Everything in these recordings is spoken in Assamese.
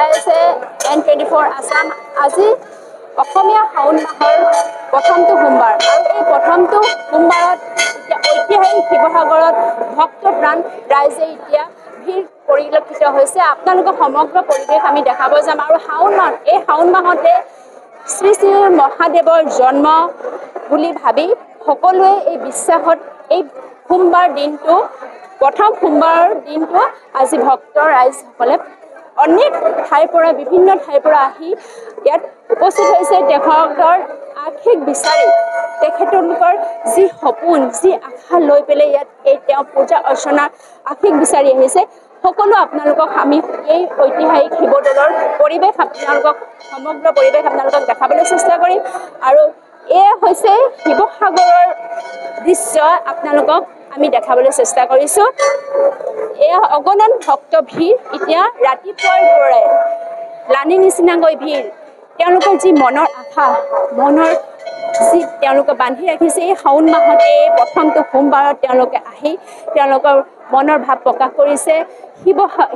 চাই আছে N24 আসাম। আজি অসমীয়া শাওণ মাহৰ প্ৰথমটো সোমবাৰ আৰু এই প্ৰথমটো সোমবাৰত এতিয়া ঐতিহাসিক শিৱসাগৰত ভক্তপ্ৰাণ ৰাইজে এতিয়া ভিৰ পৰিলক্ষিত হৈছে। আপোনালোকৰ সমগ্ৰ পৰিৱেশ আমি দেখাব যাম আৰু এই শাওণ মাহতে শ্ৰী শ্ৰী মহাদেৱৰ জন্ম বুলি ভাবি সকলোৱে এই বিশ্বাসত এই সোমবাৰ দিনটো প্ৰথম সোমবাৰৰ দিনটো আজি ভক্ত ৰাইজসকলে অনেক ঠাইৰ পৰা বিভিন্ন ঠাইৰ পৰা আহি ইয়াত উপস্থিত হৈছে। তেখেতৰ আশীষ বিচাৰি তেখেতলোকৰ যি সপোন যি আশা লৈ পেলাই ইয়াত তেওঁ পূজা অৰ্চনাৰ আশীষ বিচাৰি আহিছে। সকলো আপোনালোকক আমি এই ঐতিহাসিক শিৱদৌলৰ পৰিৱেশ আপোনালোকক সমগ্ৰ পৰিৱেশ আপোনালোকক দেখাবলৈ চেষ্টা কৰিম আৰু এয়া হৈছে শিৱসাগৰৰ দৃশ্য আপোনালোকক আমি দেখাবলৈ চেষ্টা কৰিছোঁ। এয়া অগণন ভক্ত ভিৰ এতিয়া ৰাতিপুৱাৰ পৰাই লানি নিচিনাকৈ ভিৰ। তেওঁলোকৰ যি মনৰ আশা মনৰ যি তেওঁলোকে বান্ধি ৰাখিছে এই শাওণ মাহতে প্ৰথমটো সোমবাৰত তেওঁলোকে আহি তেওঁলোকৰ মনৰ ভাৱ প্ৰকাশ কৰিছে।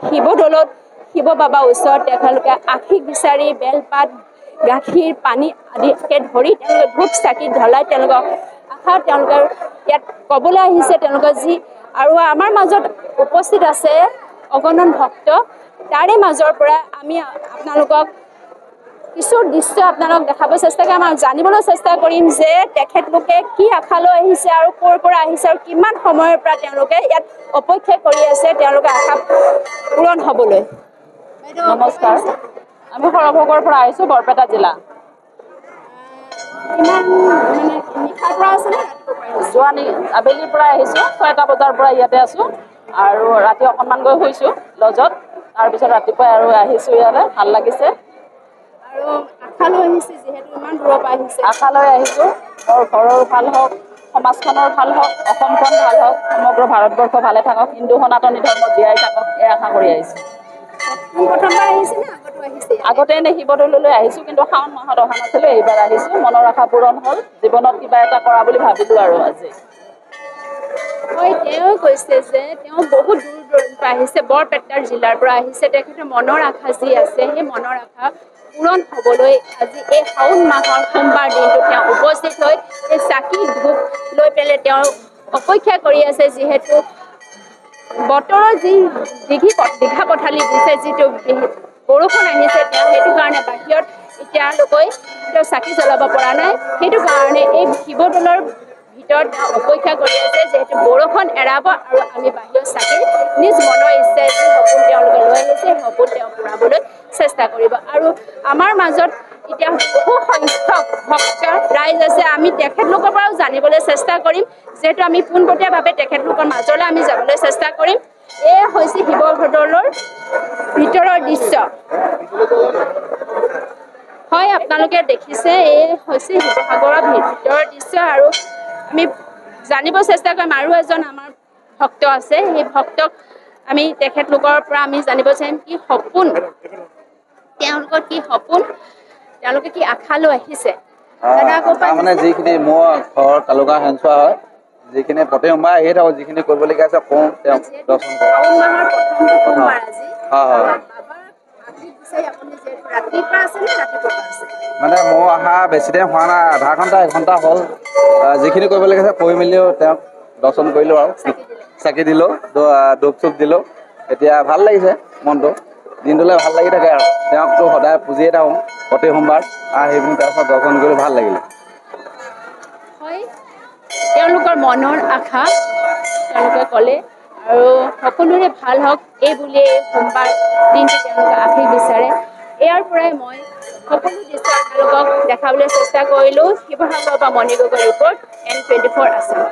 শিৱদৌলত শিৱ বাবাৰ ওচৰত তেওঁলোকে আশীষ বিচাৰি বেলপাত গাখীৰ পানী আদিকে ধৰি তেওঁলোকে ধূপ চাকি জ্বলাই তেওঁলোকৰ আশা তেওঁলোকৰ ইয়াত ক'বলৈ আহিছে। তেওঁলোকৰ যি আৰু আমাৰ মাজত উপস্থিত আছে অগণন ভক্ত। তাৰে মাজৰ পৰা আমি আপোনালোকক কিছু দৃশ্য আপোনালোকক দেখাব চেষ্টা কৰিম আৰু জানিবলৈ চেষ্টা কৰিম যে তেখেতলোকে কি আশা লৈ আহিছে আৰু ক'ৰ পৰা আহিছে আৰু কিমান সময়ৰ পৰা তেওঁলোকে ইয়াত অপেক্ষা কৰি আছে তেওঁলোকে আশা পূৰণ হ'বলৈ। নমস্কাৰ, আমি সৰভোগৰ পৰা আহিছোঁ, বৰপেটা জিলা। নিশাৰ পৰা আছে যোৱা আবেলিৰ পৰা আহিছোঁ, 6টা বজাৰ পৰা ইয়াতে আছোঁ আৰু ৰাতি অকণমান গৈ শুইছোঁ লজত। তাৰপিছত ৰাতিপুৱাই আৰু আহিছোঁ ইয়ালৈ, ভাল লাগিছে। আৰু আশা লৈ আহিছে যিহেতু ইমান দূৰৰ পৰা আহিছে। আশা লৈ আহিছোঁ মোৰ ঘৰৰ ভাল হওক, সমাজখনৰ ভাল হওক, অসমখন ভাল হওক, সমগ্ৰ ভাৰতবৰ্ষ ভালে থাকক, হিন্দু সনাতনী ধৰ্ম জীয়াই থাকক, এই আশা কৰি আহিছোঁ। প্ৰথমবাৰ আহিছে নে আগতো আহিছে? আগতে এনে শিৱদৌললৈ আহিছোঁ, কিন্তু শাওণ মাহত অহা নাছিলোঁ, এইবাৰ আহিছোঁ। মনৰ আশা পূৰণ হ'ল, জীৱনত কিবা এটা কৰা বুলি ভাবিলোঁ আৰু আজি। হয়, তেওঁ কৈছে যে তেওঁ বহুত দূৰ দূৰণিৰ পৰা আহিছে, বৰপেটাৰ জিলাৰ পৰা আহিছে। তেখেতৰ মনৰ আশা যি আছে সেই মনৰ আশা পূৰণ হ'বলৈ আজি এই শাওণ মাহৰ সোমবাৰ দিনটো তেওঁ উপস্থিত হৈ এই চাকি ধূপ লৈ পেলাই তেওঁ অপেক্ষা কৰি আছে। যিহেতু বতৰৰ যি দীঘা পথালি দিছে, যিটো বৰষুণ আহিছে তেওঁ সেইটো কাৰণে বাহিৰত এতিয়ালৈকে তেওঁ চাকি জ্বলাব পৰা নাই। সেইটো কাৰণে এই শিৱদৌলৰ ভিতৰত তেওঁ অপেক্ষা কৰি আছে যিহেতু বৰষুণ এৰাব আৰু আমি বাহিৰত চাকি নিজ মনৰ ইচ্ছাই যি সপোন তেওঁলোকে লৈ আহিছে সপোন তেওঁ পূৰাবলৈ চেষ্টা কৰিব। আৰু আমাৰ মাজত এতিয়া বহু সংখ্যক ভক্ত ৰাইজ আছে, আমি তেখেতলোকৰ পৰাও জানিবলৈ চেষ্টা কৰিম। যিহেতু আমি পোনপটীয়াভাৱে তেখেতলোকৰ মাজলৈ আমি যাবলৈ চেষ্টা কৰিম। এয়া হৈছে শিৱদৌলৰ ভিতৰৰ দৃশ্য। হয়, আপোনালোকে দেখিছে এই হৈছে শিৱসাগৰৰ ভিতৰৰ দৃশ্য আৰু আমি জানিব চেষ্টা কৰিম। আৰু এজন আমাৰ ভক্ত আছে, সেই ভক্তক আমি তেখেতলোকৰ পৰা আমি জানিব চাম কি সপোন তেওঁলোকৰ, কি সপোন তেওঁলোকে কি আশা লৈ আহিছে। মানে যিখিনি মোৰ ঘৰ তালুকা হেঞ্চোৱা হয়, যিখিনি প্ৰতি সোমবাৰে আহিয়ে থাকোঁ, যিখিনি কৰিবলগীয়া আছে কওঁ, তেওঁক দৰ্শন কৰোঁ। মানে মোৰ অহা বেছি টাইম হোৱা নাই, আধা ঘণ্টা 1 ঘণ্টা হ'ল। যিখিনি কৰিবলগীয়া আছে কৰি মেলিও তেওঁক দৰ্শন কৰিলোঁ আৰু চাকি দিলোঁ, ধূপ চুপ দিলোঁ। এতিয়া ভাল লাগিছে মনটো, দিনটোলৈ ভাল লাগি থাকে আৰু তেওঁকতো সদায় পুজিয়ে থাকোঁ প্ৰতি সোমবাৰ। সেইখিনি তাৰপিছত দৰ্শন কৰি ভাল লাগিলে। হয়, তেওঁলোকৰ মনৰ আশা তেওঁলোকে ক'লে আৰু সকলোৰে ভাল হওক এই বুলিয়ে সোমবাৰ দিনটো তেওঁলোকে আশীষ বিচাৰে। ইয়াৰ পৰাই মই সকলো দৃশ্য আপোনালোকক দেখাবলৈ চেষ্টা কৰিলোঁ। শিৱসাগৰৰ পৰা মণি গগৈৰ ৰিপৰ্ট, N24 আসাম।